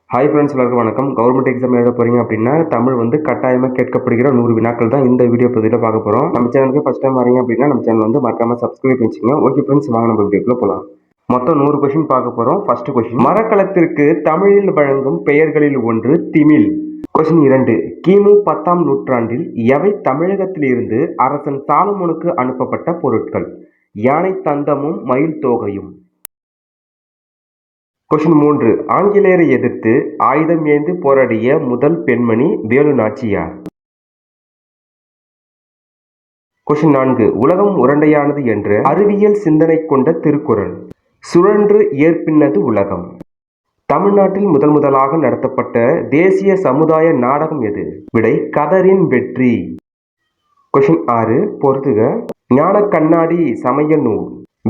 Hi friends, எல்லாருக்கும் வணக்கம். Government exam எழுத போகிறீங்க அப்படின்னா தமிழ் கட்டாயமாக கேட்கப்படுகிற 100 வினாக்கள் தான் இந்த வீடியோ பதிவில் பார்க்க போகிறோம். நம்ம சேனலுக்கு ஃபஸ்ட் டைம் வரீங்க அப்படின்னா நம்ம சேனல் மறக்காம சப்ஸ்கிரைப் பண்ணிச்சுங்க. ஓகே ஃப்ரெண்ட்ஸ், வாங்க நம்ம வீடியோக்குள்ள போகலாம். மொத்தம் 100 கொஸ்டின் பார்க்க போகிறோம். ஃபர்ஸ்ட் கொஸ்டின், மரக்கலத்திற்கு தமிழில் வழங்கும் பெயர்களில் ஒன்று திமில். கொஸ்டின் 2, கிமு 10ஆம் நூற்றாண்டில் எவை தமிழகத்திலிருந்து அரசன் சாலமோனுக்கு அனுப்பப்பட்ட பொருட்கள்? யானை தந்தமும் மயில் தோகையும். கொஸ்டின் 3, ஆங்கிலேயரை எதிர்த்து ஆயுதம் ஏந்தி போராடிய முதல் பெண்மணி வேலு நாச்சியார். கொஸ்டின் 4, உலகம் உருண்டையானது என்ற அறிவியல் சிந்தனை கொண்ட திருக்குறள். சுழன்று ஏற்பின்னது உலகம். தமிழ்நாட்டில் முதலாக நடத்தப்பட்ட தேசிய சமுதாய நாடகம் எது? விடை கதரின் வெற்றி. கொஸ்டின் 6, பொறுத்துக. ஞான கண்ணாடி சமய நூல்.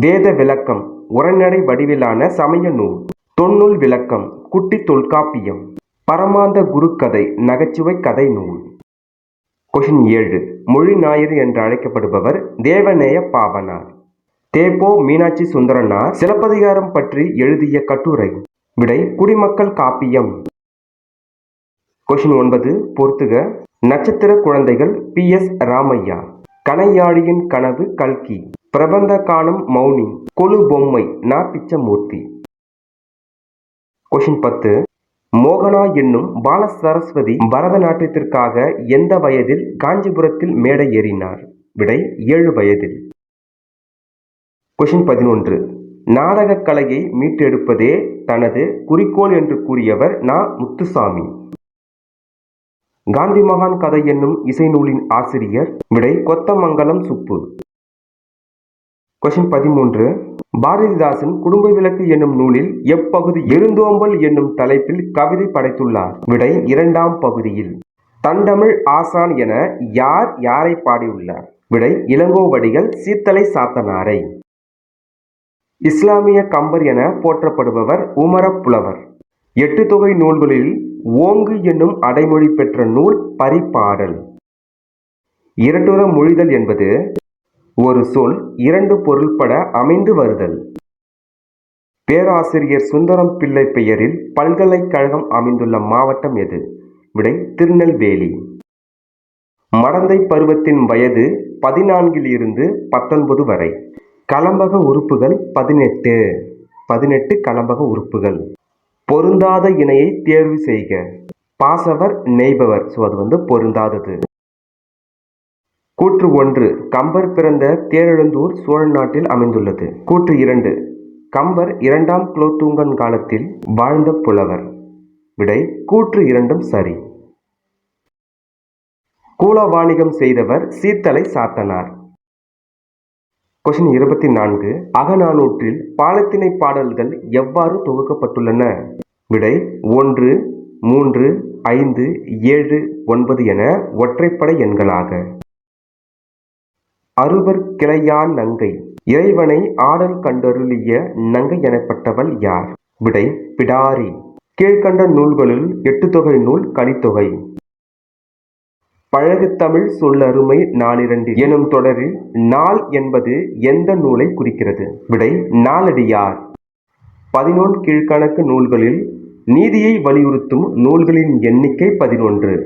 வேத விளக்கம் உரைநடை வடிவிலான சமய நூல். தொன்னூல் விளக்கம் குட்டி தொல்காப்பியம். பரமாந்த குருக்கதை நகைச்சுவை கதை நூல். கொஸ்டின் 7, மொழி ஞாயிறு என்று அழைக்கப்படுபவர் தேவநேய பாவனார். தேப்போ மீனாட்சி சுந்தரனார் சிலப்பதிகாரம் பற்றி எழுதிய கட்டுரை. விடை குடிமக்கள் காப்பியம். கொஸ்டின் 9, பொறுத்துக. நட்சத்திர குழந்தைகள் PS ராமையா. கணையாழியின் கனவு கல்கி. பிரபந்த கானம் மௌனி. கொலு பொம்மை நா பிச்சமூர்த்தி. கொஸ்டின் 10, மோகனா என்னும் பால சரஸ்வதி பரதநாட்டியத்திற்காக எந்த வயதில் காஞ்சிபுரத்தில் மேடை ஏறினார்? விடை 7 வயதில். கொஸ்டின் 11, நாடகக் கலையை மீட்டெடுப்பதே தனது குறிக்கோள் என்று கூறியவர் நா. முத்துசாமி. காந்தி மகான் கதை என்னும் இசை நூலின் ஆசிரியர். விடை கொத்தமங்கலம் சுப்பு. கொஸ்டின் 13, பாரதிதாசன் குடும்ப விளக்கு என்னும் நூலில் எப்பகுதி எருந்தோம்பல் என்னும் தலைப்பில் கவிதை படைத்துள்ளார்? விடை 2ஆம் பகுதியில். தண்டமிழ் ஆசான் என யாரை பாடியுள்ளார்? விடை இளங்கோவடிகள் சீத்தலை சாத்தனாரை. இஸ்லாமிய கம்பர் என போற்றப்படுபவர் உமரப் புலவர். 8 தொகை நூல்களில் ஓங்கு என்னும் அடைமொழி பெற்ற நூல் பரிபாடல். இரட்டுற மொழிதல் என்பது ஒரு சொல் 2 பொருள்பட அமைந்து வருதல். பேராசிரியர் சுந்தரம் பிள்ளை பெயரில் பல்கலைக்கழகம் அமைந்துள்ள மாவட்டம் எது? விடை திருநெல்வேலி. மடந்தை பருவத்தின் வயது 14 இருந்து 19 வரை. கலம்பக உறுப்புகள் 18 கலம்பக உறுப்புகள். பொருந்தாத இணையை தேர்வு செய்க. பாசவர் நெய்பவர். அது பொருந்தாதது. கூற்று 1, கம்பர் பிறந்த தேரெழுந்தூர் சோழ நாட்டில் அமைந்துள்ளது. கூற்று 2, கம்பர் 2ஆம் குலோத்துங்கன் காலத்தில் வாழ்ந்த புலவர். விடை கூற்று 2ம் சரி. கூல வாணிகம் செய்தவர் சீத்தலை சாத்தனார். கொஸ்டின் 24, அகநானூற்றில் பாலத்திணை பாடல்கள் எவ்வாறு தொகுக்கப்பட்டுள்ளன? விடை 1, 3, 5, 7, 9 என ஒற்றைப்படை எண்களாக. அறுவர் கிளையான் நங்கை. இறைவனை ஆடல் கண்டருளிய நங்கை எனப்பட்டவள் யார்? விடை பிடாரி. கீழ்கண்ட நூல்களுள் 8 தொகை நூல் கலித்தொகை. பழகு தமிழ் சொல்லருமை நாளிரண்டு எனும் தொடரில் நாள் என்பது எந்த நூலை குறிக்கிறது? விடை நாலடியார். 11 கீழ்கணக்கு நூல்களில் நீதியை வலியுறுத்தும் நூல்களின் எண்ணிக்கை 11.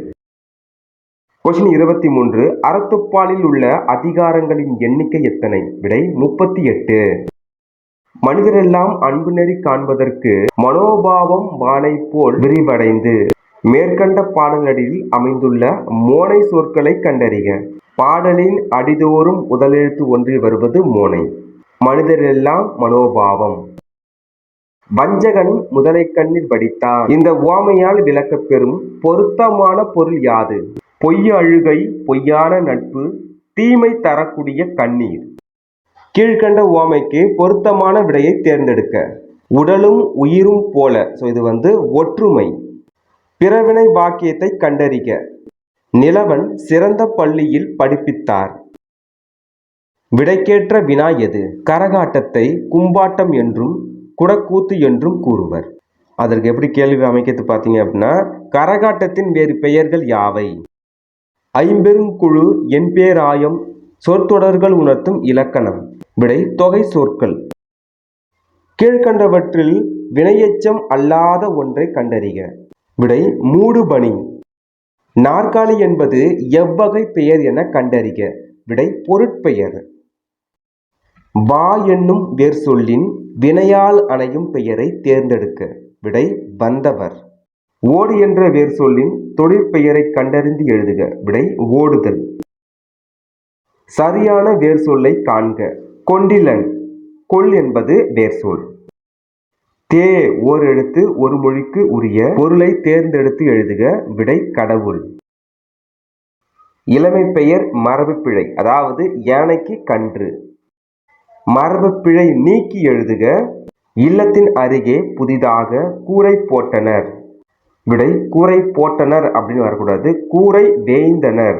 கொஸ்டின் 23, அறத்துப்பாலில் உள்ள அதிகாரங்களின் எண்ணிக்கை எத்தனை? விடை 38. மனிதரெல்லாம் அன்பு நெறி காண்பதற்கு மனோபாவம் வானை போல் விரிவடைந்து. மேற்கண்ட பாடலடியில் அமைந்துள்ள மோனை சொற்களை கண்டறிக. பாடலின் அடிதோறும் முதலெழுத்து ஒன்றி வருவது மோனை. மனிதரெல்லாம் மனோபாவம். வஞ்சகன் முதலை கண்ணீர் வடித்தான். இந்த உவமையால் விளக்கப் பெறும் பொருத்தமான பொருள் யாது? பொய் அழுகை, பொய்யான நட்பு, தீமை தரக்கூடிய கண்ணீர். கீழ்கண்ட உவமைக்கு பொருத்தமான விடையை தேர்ந்தெடுக்க. உடலும் உயிரும் போல. இது ஒற்றுமை. பிறவினை வாக்கியத்தை கண்டறிக. நிலவன் சிறந்த பள்ளியில் படிப்பித்தார். விடைக்கேற்ற வினா எது? கரகாட்டத்தை கும்பாட்டம் என்றும் குடக்கூத்து என்றும் கூறுவர். அதற்கு எப்படி கேள்வி அமைக்கிறது பார்த்தீங்க அப்படின்னா, கரகாட்டத்தின் வேறு பெயர்கள் யாவை? ஐம்பெருங்குழு, என்பேராயம், சொற்றொடர்கள் உணர்த்தும் இலக்கணம். விடை தொகை சொற்கள். கீழ்கண்டவற்றில் வினையெச்சம் அல்லாத ஒன்றை கண்டறிக. விடை மூடுபனி. நாற்காலி என்பது எவ்வகை பெயர் என கண்டறிக. விடை பொருட்பெயர். வா என்னும் வேர் சொல்லின் வினையால் அணையும் பெயரை தேர்ந்தெடுக்க. விடை வந்தவர். ஓடு என்ற வேர் சொல்லின் தொழிற்பெயரை கண்டறிந்து எழுதுக. விடை ஓடுதல். சரியான வேர் சொல்லை காண்க. கொண்டிலன். கொள் என்பது வேர் சொல். தே ஓர் எழுத்து ஒரு மொழிக்கு உரிய பொருளை தேர்ந்தெடுத்து எழுதுக. விடை கடவுள். இளமை பெயர் மரபு பிழை, அதாவது யானைக்கு கன்று. மரபு பிழை நீக்கி எழுதுக. இல்லத்தின் அருகே புதிதாக கூரை போட்டனர். விடை கூரை போட்டனர் அப்படின்னு வரக்கூடாது, கூரை வேய்ந்தனர்.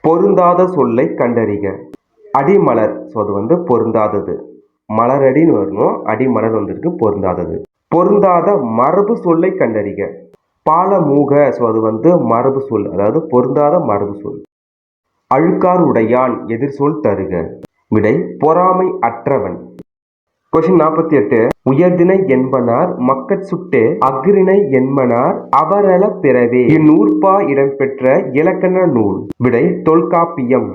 பொருந்தாத சொல்லை கண்டறிக. அடிமலர். அது பொருந்தாதது. மலரடின்னு வரணும், அடிமலர் வந்திருக்கு, பொருந்தாதது. பொருந்தாத மரபு சொல்லை கண்டறிக. பாலமூக. அது மரபு சொல், அதாவது பொருந்தாத மரபு சொல். அழுக்கார் உடையான் எதிர் சொல் தருக. விடை பொறாமை அற்றவன். கொஸ்டின் 48. உயர்திணை என்பனார் மக்கட் சுட்டே அஃறிணை என்பனார் அபரல பிறவே இந்நூற்பா இடம்பெற்ற இலக்கண நூல். விடை தொல்காப்பியம்.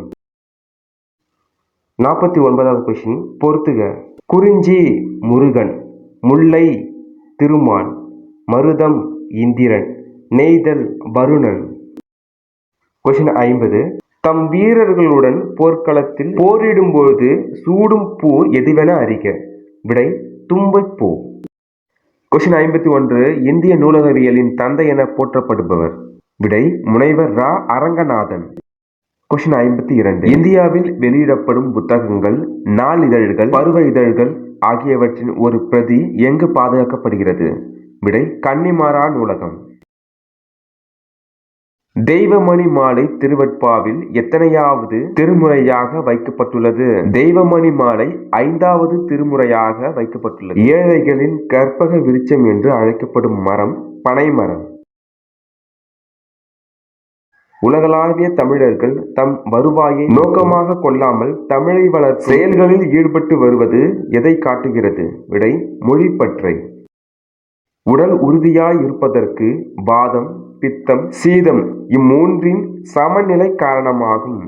49வது கொஸ்டின் பொறுத்துக. குறிஞ்சி முருகன், முல்லை திருமான், மருதம் இந்திரன், நெய்தல் வருணன். கொஸ்டின் 50. தம் வீரர்களுடன் போர்க்களத்தில் போரிடும்போது சூடும் பூ எதுவென அறிக. விடை தும்பைப்பூ. கொஸ்டின் 51. இந்திய நூலகவியலின் தந்தை என போற்றப்படுபவர். விடை முனைவர் ரா அரங்கநாதன். கொஸ்டின் 52. இந்தியாவில் வெளியிடப்படும் புத்தகங்கள், நாளிதழ்கள், பருவ இதழ்கள் ஆகியவற்றின் ஒரு பிரதி எங்கு பாதுகாக்கப்படுகிறது. விடை கன்னிமாரா நூலகம். தெய்வமணி மாலை திருவெட்பாவில் எத்தனையாவது திருமுறையாக வைக்கப்பட்டுள்ளது. தெய்வமணி மாலை 5வது திருமுறையாக வைக்கப்பட்டுள்ளது. ஏழைகளின் கற்பக விருட்சம் என்று அழைக்கப்படும் மரம் பனைமரம். உலகளாவிய தமிழர்கள் தம் வருவாயை நோக்கமாக கொள்ளாமல் தமிழை வளர்க்கும் செயல்களில் ஈடுபட்டு வருவது எதை காட்டுகிறது. விடை மொழிப்பற்றை. உடல் உறுதியாய் இருப்பதற்கு வாதம், பித்தம், சீதம் இம்மூன்றின் சமநிலை காரணமாகும்.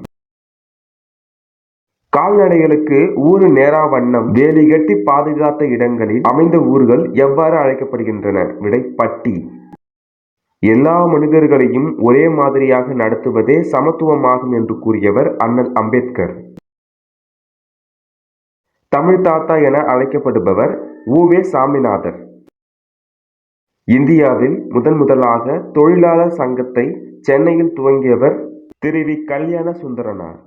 கால்நடைகளுக்கு ஊறு நேரா வண்ணம் வேலி கட்டி பாதுகாத்த இடங்களில் அமைந்த ஊர்கள் எவ்வாறு அழைக்கப்படுகின்றன. விடை பட்டி. எல்லா மனிதர்களையும் ஒரே மாதிரியாக நடத்துவதே சமத்துவமாகும் என்று கூறியவர் அண்ணல் அம்பேத்கர். தமிழ் தாத்தா என அழைக்கப்படுபவர் உ.வே. சாமிநாதர். இந்தியாவில் முதலாக தொழிலாளர் சங்கத்தை சென்னையில் துவங்கியவர் திரு வி. கல்யாண சுந்தரனார்.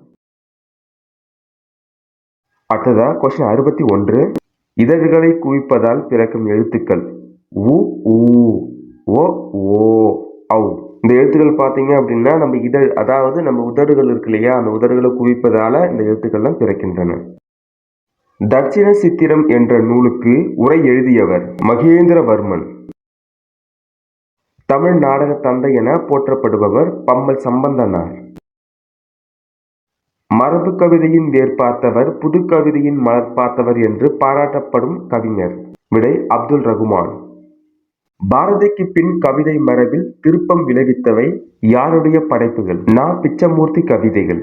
அடுத்ததா கொஸ்டின் 61. இதழ்களை குவிப்பதால் பிறக்கும் எழுத்துக்கள் உ, ஊ, ஓ, ஓ, ஔ. இந்த எழுத்துக்கள் பார்த்தீங்க அப்படின்னா நம்ம இதழ், அதாவது நம்ம உதடுகள் இருக்கு இல்லையா, அந்த உதடுகளை குவிப்பதால இந்த எழுத்துக்கள்லாம் பிறக்கின்றன. தட்சிண சித்திரம் என்ற நூலுக்கு உரை எழுதியவர் மகேந்திரவர்மன். தமிழ் நாடக தந்தை என போற்றப்படுபவர் பம்மல் சம்பந்தனார். மரபு கவிதையின் வேர் பார்த்தவர், புது கவிதையின் மலர் பார்த்தவர் என்று பாராட்டப்படும் கவிஞர். விடை அப்துல் ரகுமான். பாரதிக்கு பின் கவிதை மரபில் திருப்பம் விளைவித்தவை யாருடைய படைப்புகள். நா. பிச்சமூர்த்தி கவிதைகள்.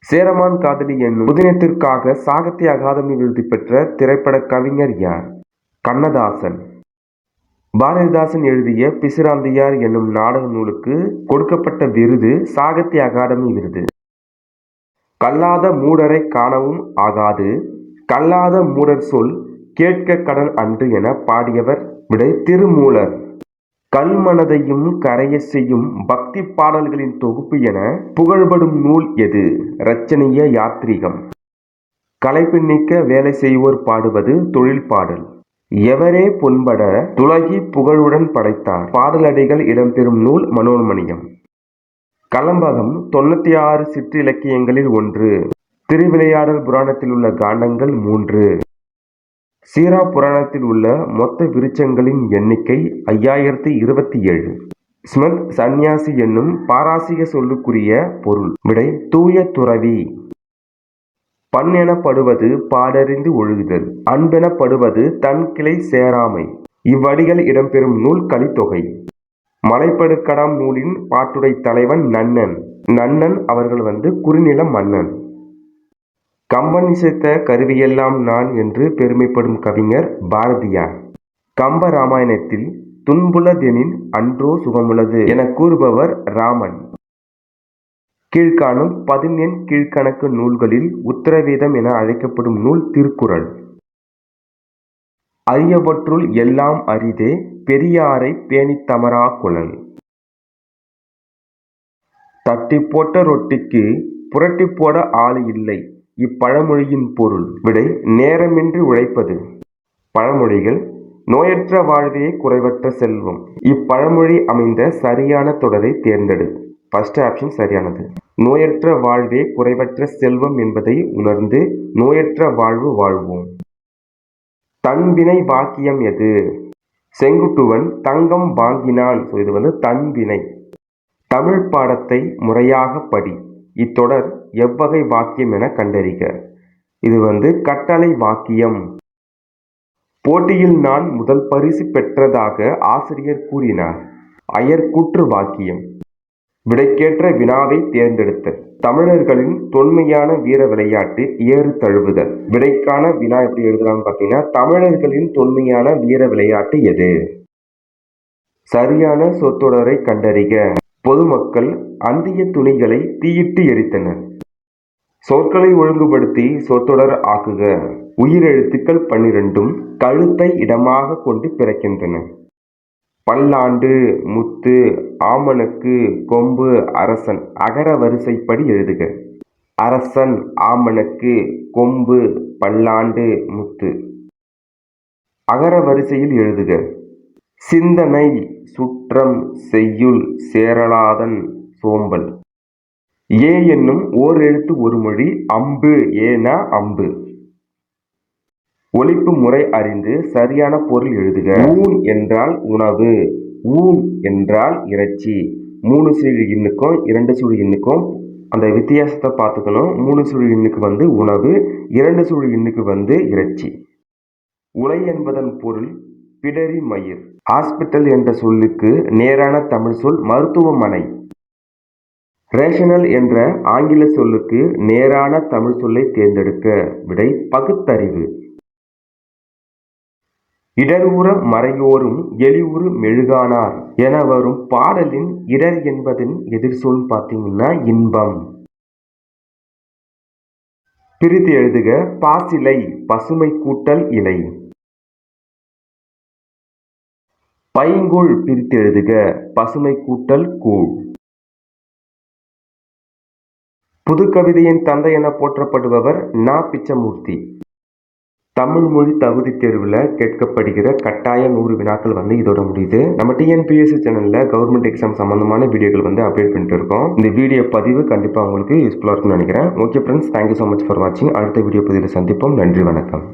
சேரமான் காதலி என்னும் புதினத்திற்காக சாகித்ய அகாதமி விருது பெற்ற திரைப்பட கவிஞர் யார். கண்ணதாசன். பாரதிதாசன் எழுதிய பிசிராந்தையார் என்னும் நாடக நூலுக்கு கொடுக்கப்பட்ட விருது சாகித்ய அகாடமி விருது. கல்லாத மூடரை காணவும் ஆகாது, கல்லாத மூடர் சொல் கேட்க கடன் அன்று என பாடியவர். விடை திருமூலர். கல்மனதையும் கரைய செய்யும் பக்தி பாடல்களின் தொகுப்பு என புகழ்படும் நூல் எது. இரட்சணிய யாத்ரீகம். களைப்பு நீக்க வேலை செய்வோர் பாடுவது தொழில் பாடல். எவரே பொன்பட துலகி புகழுடன் படைத்தார். பாடலடிகள் இடம்பெறும் நூல் மனோன்மணியம். கலம்பகம் 96 சிற்றிலக்கியங்களில் ஒன்று. திருவிளையாடல் புராணத்தில் உள்ள காண்டங்கள் 3. சீரா புராணத்தில் உள்ள மொத்த விருட்சங்களின் எண்ணிக்கை 5027. ஸ்மத் சந்நியாசி என்னும் பாராசிக சொல்லுக்குரிய பொருள். விடை தூய துறவி. பண் எனப்படுவது பாடறிந்து ஒழுகுதல். அன்பெனப்படுவது தன் கிளை சேராமை. இவ்வடிகள் இடம்பெறும் நூல் கலித்தொகை. மலைப்படுக்கடாம் நூலின் பாட்டுடை தலைவன் நன்னன். நன்னன் அவர்கள் குறுநில மன்னன். கம்பன் இசைத்த கருவியெல்லாம் நான் என்று பெருமைப்படும் கவிஞர் பாரதியார். கம்ப ராமாயணத்தில் துன்புளதெனின் அன்றோ சுகமுளது என கூறுபவர் ராமன். கீழ்காணும் 18 கீழ்கணக்கு நூல்களில் உத்தரவேதம் என அழைக்கப்படும் நூல் திருக்குறள். அரியவற்றுள் எல்லாம் அரிதே பெரியாரை பேணித் தமரா குழல். தட்டி போட்ட ரொட்டிக்கு புரட்டி போட ஆளு இல்லை. இப்பழமொழியின் பொருள். விடை: நேரமின்றி உழைப்பது. பழமொழிகள். நோயற்ற வாழ்வே குறைவற்ற செல்வம். இப்பழமொழி அமைந்த சரியான தொடரை தேர்ந்தெடு. ஃபர்ஸ்ட் ஆப்ஷன் சரியானது. நோயற்ற வாழ்வே குறைவற்ற செல்வம் என்பதை உணர்ந்து நோயற்ற வாழ்வு வாழ்வோம். தன்வினை வாக்கியம் எது? செங்குட்டுவன் தங்கம் வாங்கினான். இது தன்வினை. தமிழ் பாடத்தை முறையாக படி. இத்தொடர் எவ்வகை வாக்கியம் என கண்டறிக. இது கட்டளை வாக்கியம். போட்டியில் நான் முதல் பரிசு பெற்றதாக ஆசிரியர் கூறினார். அயர்கூற்று வாக்கியம். விடைக்கேற்ற வினாவை தேர்ந்தெடுத்தல். தமிழர்களின் தொன்மையான வீர விளையாட்டு ஏறு தழுவுதல். விடைக்கான வினா எப்படி எழுதலாம்னு பார்த்தீங்கன்னா, தமிழர்களின் தொன்மையான வீர விளையாட்டு எது? சரியான சொற்றொடரை கண்டறிக. பொதுமக்கள் அந்திய துணிகளை தீயிட்டு எரித்தனர். சொற்களை ஒழுங்குபடுத்தி சொற்றொடர் ஆக்குக. உயிரெழுத்துக்கள் 12 கழுத்தை இடமாக கொண்டு பிறக்கின்றன. பல்லாண்டு, முத்து, ஆமணக்கு, கொம்பு, அரசன். அகர வரிசைப்படி எழுதுக. அரசன், ஆமணக்கு, கொம்பு, பல்லாண்டு, முத்து. அகர வரிசையில் எழுதுக. சிந்தனை, சுற்றம், செய்யுள், சேரலாதன், சோம்பல். ஏ என்னும் ஓர் எழுத்து ஒரு மொழி. அம்பு, ஏனா அம்பு. ஒலிப்பு முறை அறிந்து சரியான பொருள் எழுதுக. ஊன் என்றால் உணவு. ஊன் என்றால் இறைச்சி. 3 சுழி எண்ணுக்கும் 2 சுழி எண்ணுக்கும் அந்த வித்தியாசத்தை பார்த்துக்கணும். 3 சுழி எண்ணுக்கு உணவு, 2 சுழி எண்ணுக்கு இறைச்சி. உலை என்பதன் பொருள் பிடரி மயிர். ஹாஸ்பிட்டல் என்ற சொல்லுக்கு நேரான தமிழ் சொல் மருத்துவமனை. ரேஷனல் என்ற ஆங்கில சொல்லுக்கு நேரான தமிழ் சொல்லை தேர்ந்தெடுக்க. விடை: பகுத்தறிவு. இடர்வுற மறையோரும் எளிவுறு மெழுகானார் என வரும் பாடலின் இடர் என்பதன் எதிர்சொல் பார்த்தீங்கன்னா இன்பம். பிரித்து எழுதுக. பாசிலை, பசுமை கூட்டல் இலை. பைங்கூழ் பிரித்து எழுதுக. பசுமை கூட்டல் கூழ். புதுக்கவிதையின் தந்தை என போற்றப்படுபவர் நா. பிச்சமூர்த்தி. தமிழ் மொழி தகுதி தேர்வில் கேட்கப்படுகிற கட்டாய 100 வினாக்கள் இதோட முடியுது. நம்ம TNPSC சேனலில் கவர்மெண்ட் எக்ஸாம் சம்பந்தமான வீடியோக்கள் அப்டேட் பண்ணிட்டு இருக்கோம். இந்த வீடியோ பதிவு கண்டிப்பாக உங்களுக்கு யூஸ்ஃபுல்லாக இருக்கும்னு நினைக்கிறேன். Okay friends, thank you so much for வாட்சிங். அடுத்த வீடியோ பதிவில் சந்திப்போம். நன்றி, வணக்கம்.